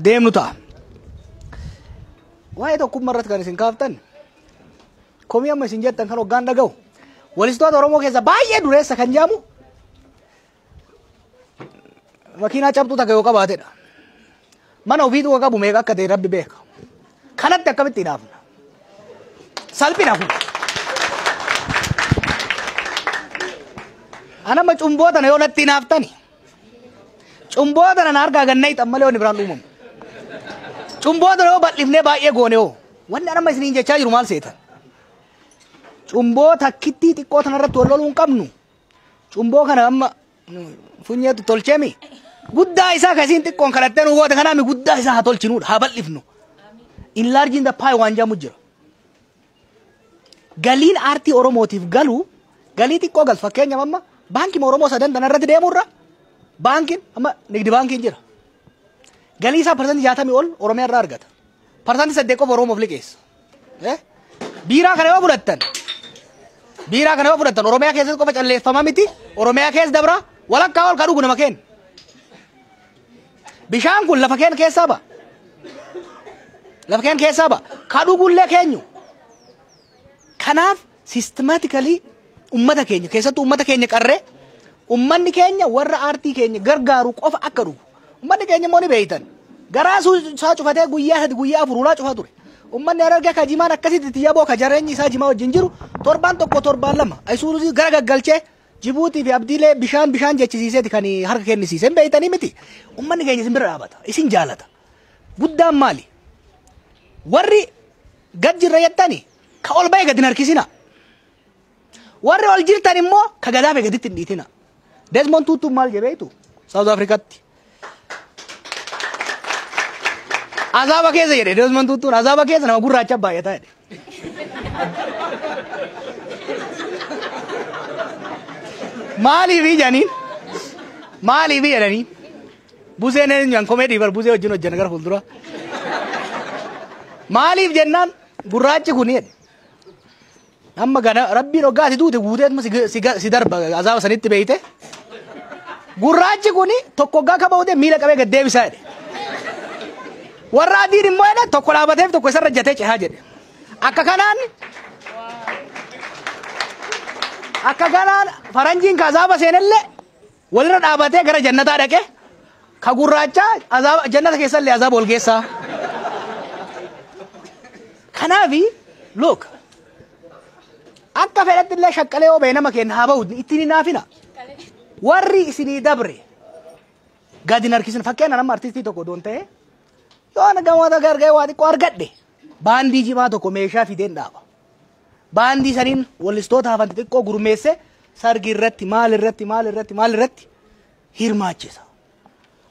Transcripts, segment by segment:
deemnu ta'a. Waa'ee tokkummaa irratti kan isin kaaftan komii amma isin jettan kan hoggaan dhaga'u walistoota Oromoo keessa baay'ee dureessa kan jedhamu makiinaa cabxuu takka yoo qabaatedha. Mana ofiitu qabu meeqa akka ta'e Rabbi beeka. Kanatti akkamitti hinaafna? Salphina kun. Anama cumboota na yoo natti hinaaftani. Cumboota na argaa gannaa hiixan malee wanni biraan uumamu. Cumboota na yoo bal'ifnee baay'ee goone hoo. Wanni anama isiniin jechaa jiru maal seetan? Cumboota kittii xiqqoo tanarratti wal loluu hin qabnu. Cumboo kana amma funyeetu tolcheemi. Guddaa isaa kasiin xiqqoon kadhattee nu goote kanaami guddaa isaa haa tolchinuudha haa bal'ifnu. Enlarging the pie waan jedhamu jira. Galiin aartii Oromootiif galu galii xiqqoo galtu fakkeenyaaf amma baankiin Oromoo sadan irratti deemurra baankiin amma nigdi baankiin jira. Galii isaa parsantii 60 ol Oromiyaa irraa argata. Parsantii 8 qofa Oromoof liqeessa. Biiraa kana yoo fudhattan Oromiyaa keessatti qofa calleeffama miti. Oromiyaa keessa dabra walakkaa ol ka dhugu nama kenna. Bishaan kun lafa keen keessaa ba'a. Lafa keen keessaa ba'a. Ka dhugullee keenyu. Kanaaf systematically ummata keenya keessattuu ummata keenya qarree ummanni keenya warra aartii keenya gargaaru qofa akka dhugu. Ummanni keenya immoo ni beeytan. Garaa isaa cufatee guyyaa 3 guyyaa 4 ulaa cufaa ture. Ummanni argaa ka jimaan akkasitti itti yaboo ka jareenyi isaa jimaa wajjin jiru torban tokko torban lama ayisuurusi gara gaggalchee Jibuutii fi Abdiilee bishaan jechisiiseeti kan harka kennisiisen beeytanii miti. Ummanni keenya isin bira dhaabata. Isin jaalata. Guddaan maali? Warri gad jirra jettani ka ol ba'e gadi harkisina. Warri ol jirtan immoo ka gadaafe gaditti hin dhiitina. Desmond Tutu maal jebeetu South Africaatti. Azaaba keessa jedhe Desmond Tutuun azaaba keessa nama gurraacha baay'ataa jedhe. Maaliif jedhanii buseen eenyuun komeedii bar busee wajjin hojjenna gara fuuldura. Maaliif jennaan gurraachi kun jedhe. Amma gana Rabbiin hoggaati duute guuteetuma si darba azaaba sanitti beeyte. Gurraachi kun tokko hoggaa kaba hojjete miila qabee gad deebisaa jedhe. Warra adiin immoo jedhe tokko dhaabateef tokko isarra jatee cehaa jedhe. Akka kanaan faranjiin ka azaaba seenellee walirra dhaabatee gara jannataa dhaqe ka gurraachaa azaaba jannata keessallee azaaba ol geessaa. Kanaafi look akka fedhatti illee shaqqalee yoo ba'e nama kenna haa ba'u ittiin hin haafina. Warri isinii dabre gadi hin harkisin fakkeenya nama artistii tokko doon ta'e yoo gamoota gargaaru waa xiqqoo argadhe baandii jimaa tokko meeshaa fideen dhaaba. Baandii saniin walistoota hafan xiqqoo gurmeesse sargi irratti maal irratti hirmaachisa.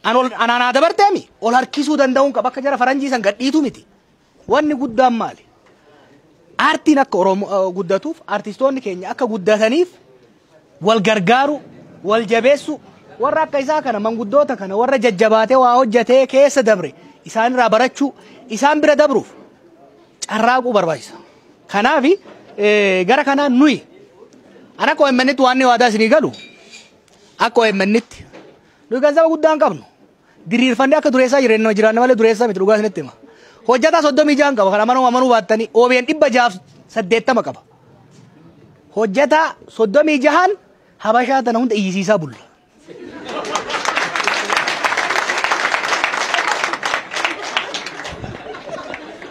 Anaan dabarteemi ol harkisuu danda'uun qaba akka jara faranjii san gadhiitu miti. Wanni guddaan maali? Aartiin akka Oromoo guddatuuf artistoonni keenya akka guddataniif wal gargaaru wal jabeessu warra akka isaa kana manguddoota kana warra jajjabaatee waa hojjetee keessa dabre isaan irraa barachuu isaan bira dabruuf carraaquu barbaachisa. Kanaafi gara kanaan nuyi ana akka OMNitti waan waadaa isinii galu akka OMNitti nuyi ganzaba guddaan qabnu diriirfannee akka dureessaa jireenya jiraanna malee dureessaa miti dhugaa isinitti hima. Hojjetaa 36 qaba kan amanuu baattanii OBN 680 qaba. Hojjetaa 36 habashaa tana hunda iyyisiisaa bulla.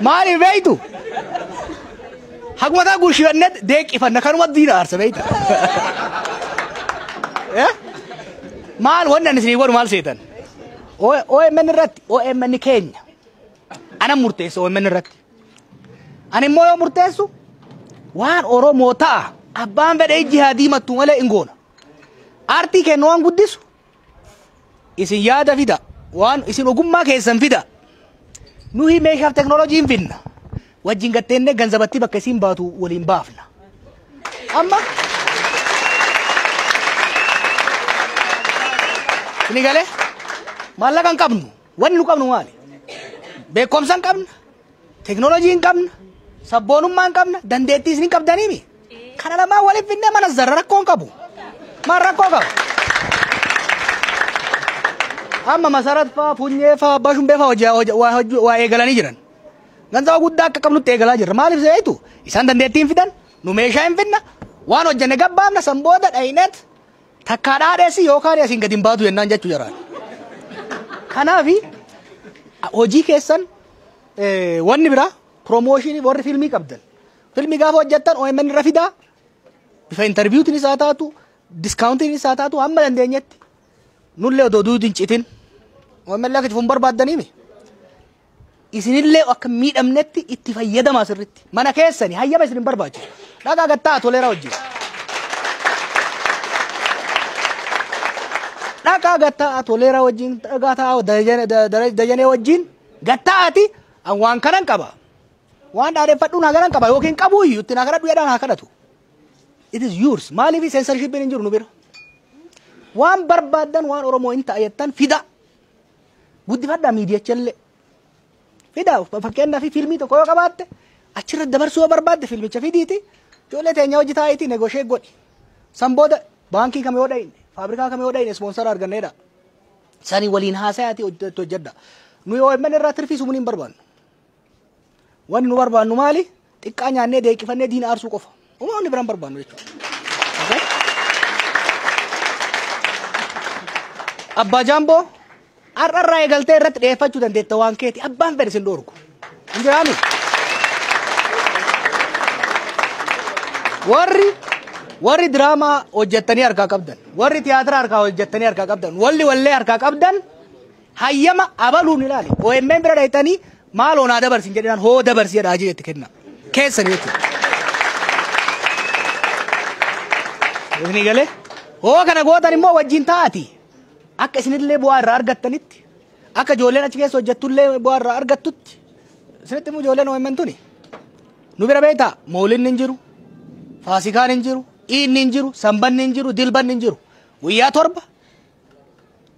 Maaliif beeytu? Hagmataa gurshifannet deeqifanna kanuma diina aarsa beeyta. Maal wanni ani isinii godhu maal seetan? OMN irratti OMN keenya. Ana murteessu OMN irratti. Ani immoo yoo murteessu waan Oromoo ta'a abbaan fedhe jihaadii mattuu malee hin goona. Aartii kennu waan guddisu isin yaada fida waan isin ogummaa keessan fida. Nuhi meeshaaf teknooloojiin finna. Wajjin gatteenee ganzabatti bakka isin baatu waliin baafna. Amma ini galee maallaqa hin qabnu wanni nu qabnu maali? Beekumsa hin qabna, teknooloojii hin qabna, sabboonummaa hin qabna, dandeettii isin hin qabdaniimi. Kana lamaan waliin finnee mana zarra rakkoo hin qabu. Maal rakkoo qaba? amma masarat fa funyee fa bashum be fa waa eegalanii jiran ganza guddaa akka qabnutti eegalaa jirra maaliif seetu isaan dandeettiin fidan nu meeshaa hin fidna waan hojjenne gabbaamna sanbooda dhaynet takkaa dhaadheessi yookaan asiin gadi hin baatu jennaan jechuu jaraan kanaafi hojii keessan wanni biraa promotion warri filmii qabdan filmii gaafa hojjettan OMN irra fidaa bifa interviewtiin isaa taatu discountiin isaa taatu amma dandeenyetti nullee odoo duutiin citin OMN lakkiti fun barbaaddaniimi isinillee akka miidhamnetti itti fayyadamaa sirritti mana keessani hayyama isin barbaachisu dhagaa gattaa toleera wajjin dhagaa gattaa toleera wajjin dhagaa taa dajanee wajjin gattaati waan kanan qaba waan dhaadeffadhu naa garan qaba yookiin qabu iyyuu itti naa kadhadhu jedhaan haa kadhatu it is yours maaliif censorship hin jiru nu bira waan barbaadan waan Oromoo hin ta'ettan fida guddifadhaa miidiyachallee fida fakkeenyaa fi filmii tokko yoo qabaatte achirra dabarsuu barbaadde filmicha fidiiti ijoollee teenya hojii taa'eeti negoshee godhi sanbooda baankii kam yoo dhayne faabrikaa kam yoo dhayne sponsor arganneedha sanii waliin haasayaati hojjedha nu yoo OMN irraa tirfii sumuun hin barbaannu wanni nu barbaannu maali xiqqaa nyaannee deeqifannee diina aarsuu qofa uummanni biraan barbaannu jechuudha abbaa jaamboo ar'arraa eegaltee irratti dhiyeeffachuu dandeetta waan keeti abbaan fedhe sin dhoorgu hin jiraami warri diraamaa hojjettanii harkaa qabdan warri tiyaatira harkaa hojjettanii harkaa qabdan wallee harkaa qabdan hayyama abaluun ilaali OMN bira dhaytanii maal onaa dabarsin jedhan hoo dabarsi jedhaa jeetti kenna keessan jechuudha ni galee hoo kana gootan immoo wajjin taati akka isinillee bu'aa irraa argattanitti akka ijoolleen achi keessa hojjettullee bu'aa irraa argattutti isinitti immoo ijoolleen OMN tuni nu bira beektaa moolin hin jiru faasikaan hin jiru inni hin jiru sanbanni hin jiru dilbanni hin jiru guyyaa torba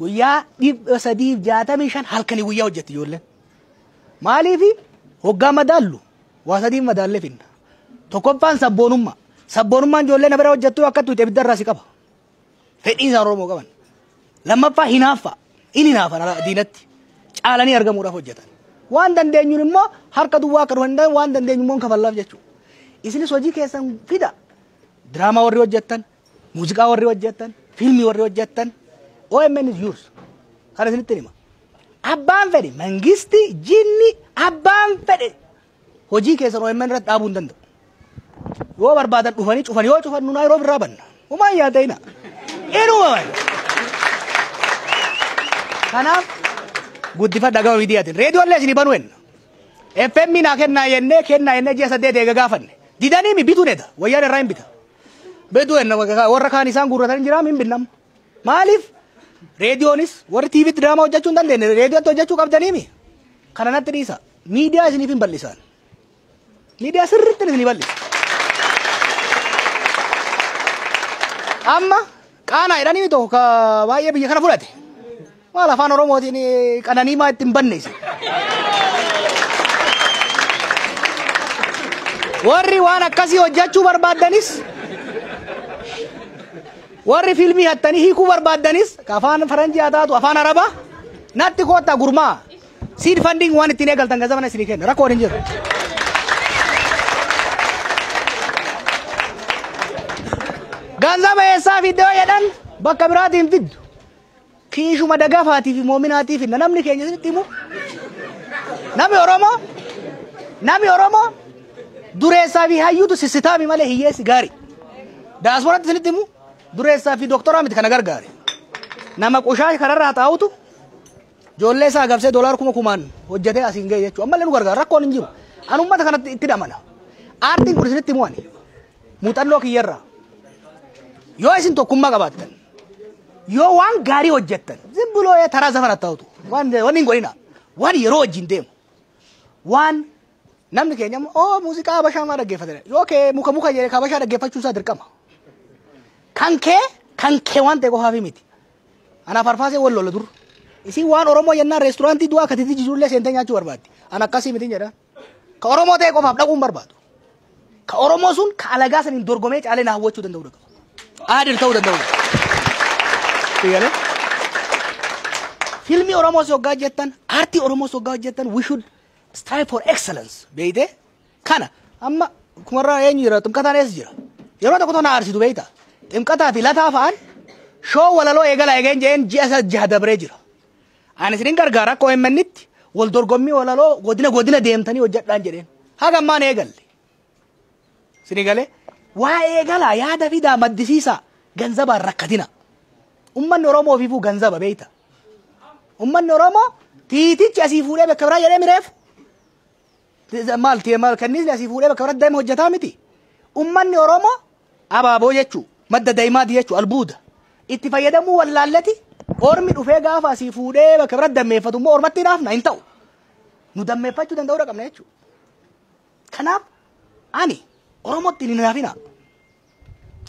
guyyaa 365 halkanii guyyaa hojjetti ijoolleen maaliifi hoggaa madaallu waa sadii madaallee finna tokkoffaan sabboonummaan ijoollee na bira hojjettuu akkattu itti ibidda irraa si qaba fedhiin isaan Oromoo qaban lammaffaa hinaafan diinatti caalanii argamuudhaaf hojjetan waan dandeenyuun immoo harka duwwaa akka dhufanidhaan waan dandeenyu immoo kafallaaf jechuudha isinis hojii keessan fida diraamaa warri hojjettan muuziqaa warri hojjettan filmii warri hojjettan OMN is yours kana isinitti hima abbaan fedhe mangisti jinni abbaan fedhe hojii keessan OMN irratti dhaabuu hin danda'u yoo barbaadan dhufanii cufan yoo cufan nu Naayiroobi irraa banna umaan yaadayna inuma kanaaf guddifadha gama miidiyaatiin reediyoollee isinii banuu henna FM naa kennaa jennee ji'a 8 eega gaafanne didanii bituu dheeda wayyaan irraa hin bita bituu henna warra kaan isaan guurratanii jiraa hin binnam maaliif reediyoonis warri tiiviitti diraamaa hojjechuu hin dandeenye reediyootti hojjechuu qabdaniimi kana natti dhiisa miidiyaa isiniif hin bal'isan miidiyaa sirriitti isinii bal'isa amma qaanaa jedhanii tokko ka baay'ee biyya kana fudhate maal afaan Oromootiin qananii maa ittiin banneesse warri waan akkasii hojjechuu barbaaddanis warri filmii hattanii hiikuu barbaaddanis afaan faranjii haa taatu afaan arabaa natti koottaa gurmaa seed funding waan ittiin eegaltan gazabana isinii kenna rakkoon hin jiru ganzaba eessaa fiddoo jedhan bakka biraatiin fiddu kiishuma dagafaatii fi moominaatiif namni keenya isinitti himu namni Oromoo dureessaa fi hayyuutu sissitaami malee hiyyeessi gaarii daasporatti isinitti himu dureessaa fi doktoraa miti kana gargaare nama qushaa kararraa taa'utu ijoollee isaa gabsee $10,000 hojjetee asiin ga'e jechuudha ammallee nu gargaara rakkoon hin jiru an ummata kanatti itti dhamana aartiin kun isinitti himu ani muuxannoo kiyyarraa yoo isin tokkummaa qabaattan yoo waan gaarii hojjettan zimbuloo taraa zafana ta'utu waan hin godhina waan yeroo wajjin deemu waan namni keenya muuziqaa habashaa maa dhaggeeffatan yoo kee muka jedhee habashaa dhaggeeffachuu isaa dirqama kan kee waan ta'e qofaafi miti ana farfaasee wal lola dur isin waan Oromoo yennaan reesturaantii du'aa katiti jiruullee seentee nyaachuu barbaaddi ana akkasii miti jedha ka Oromoo ta'e qofaaf dhaquun barbaadu ka Oromoo sun ka alagaa saniin dorgomee caalee na hawwachuu danda'u dhaqaba aadir ta'uu danda'u filmi Oromoo soggaa jettan, aartii Oromoo soggaa jettan, we should strive for excellence. Beeyte kana amma kumarraa eenyu jira ximqataan eessa jira. Yeroo tokko tona aarsitu beeyta. Ximqataa fi lataa fa'aan shoo walaloo eegala eegeen jeen ji'a dabree jira. Ani isin gargaara akkoo himmannitti wal dorgommii walaloo godina deemtanii hojjedhaan jedheen. Haga ammaan eegalle. Isin galee waa eegala yaada fidaa maddisiisa ganzabaan rakkatina. Ummanni Oromoo fiifuu ganzaba beeyta. Ummanni Oromoo tiitichi asii fuudhee bakka biraa jedhee mireef. Maal kanniisni asii fuudhee bakka biraa deeme hojjetaa miti. Ummanni Oromoo abaaboo jechuu madda daa'imaati jechuu albuuda. Itti fayyadamuu wallaalleti ormi dhufee gaafa asii fuudhee bakka biraa dammeeffatu immoo ormatti hinaafna hin ta'u. Nu dammeeffachuu danda'uu qabna jechuudha. Kanaaf ani Oromootti hin hinaafina.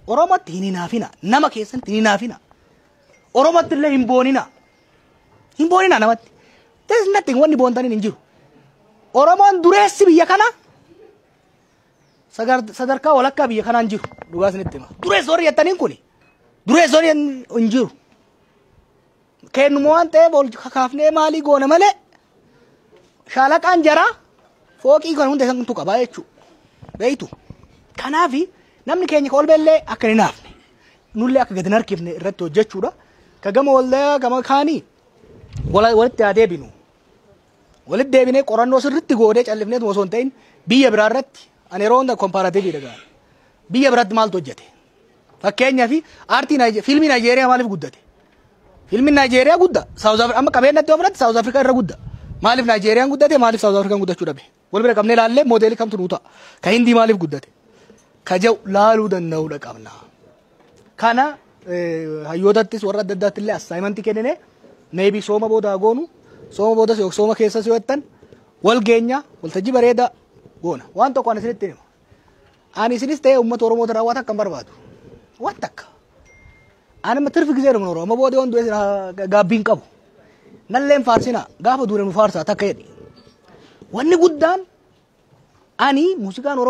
Oromootti hin hinaafina. Nama keessatti hin hinaafina. Oromootti illee hin boonina. Hin boonina namatti. There's nothing wanni boontaniin hin jiru. Oromoon dureessi biyya kana sadarkaa walakkaa biyya kanaan jiru. Dhugaa isinitti hima. Dureessi warri jettaniin kuni. Dureessi warri hin jiru. Kennumoo waan ta'eef ol kaafnee maalii goona malee shaalaqaan jaraa fooqii kan hunda isan tuqa baay'ee jechuudha. Beeytu. Kanaafi namni keenya ol beellee akka hin hinaafne nullee akka gadi hin harkifne irratti hojjechuudha. Ka gama waldaa gama kaanii walitti haa deebinu. Walitti deebinee qorannoo sirriitti goonee callifneetu osoo hin ta'in biyya biraa irratti ani yeroo hunda kompaaraatiivii dhagaa. Biyya biraatti maaltu hojjete? Fakkeenyaaf aartii fiilmii Naayijeeriyaa maaliif guddate? Fiilmiin Naayijeeriyaa guddaa. Amma qabeenyatti ofirratti Saawuz Afrikaa irra guddaa. Maaliif Naayijeeriyaan guddate? Maaliif Saawuz Afrikaan guddachuu dhabe? Wal bira qabnee ilaallee moodeelii kamtu nuu ta'a? Ka Hindii maaliif guddate? Ka jau laaluu danda'uudha qabna. Kana hayyootattis warra adda addaatti illee assaayimentii kennine maybe sooma booda goonu sooma booda sooma keessa si'attan wal geenya waltajjii bareedaa goona. Waan tokko ani isinitti hima. Ani isinis ta'ee uummata Oromoo irraa waan akka barbaadu. Waan takka. Ani ma tirfi gisee dhumu Oromoo booda waan du'e gaabbiin qabu. Nalleen faarsina gaafa duune nu faarsaa takka jedhi. Wanni guddaan ani muuziqaan Oromoo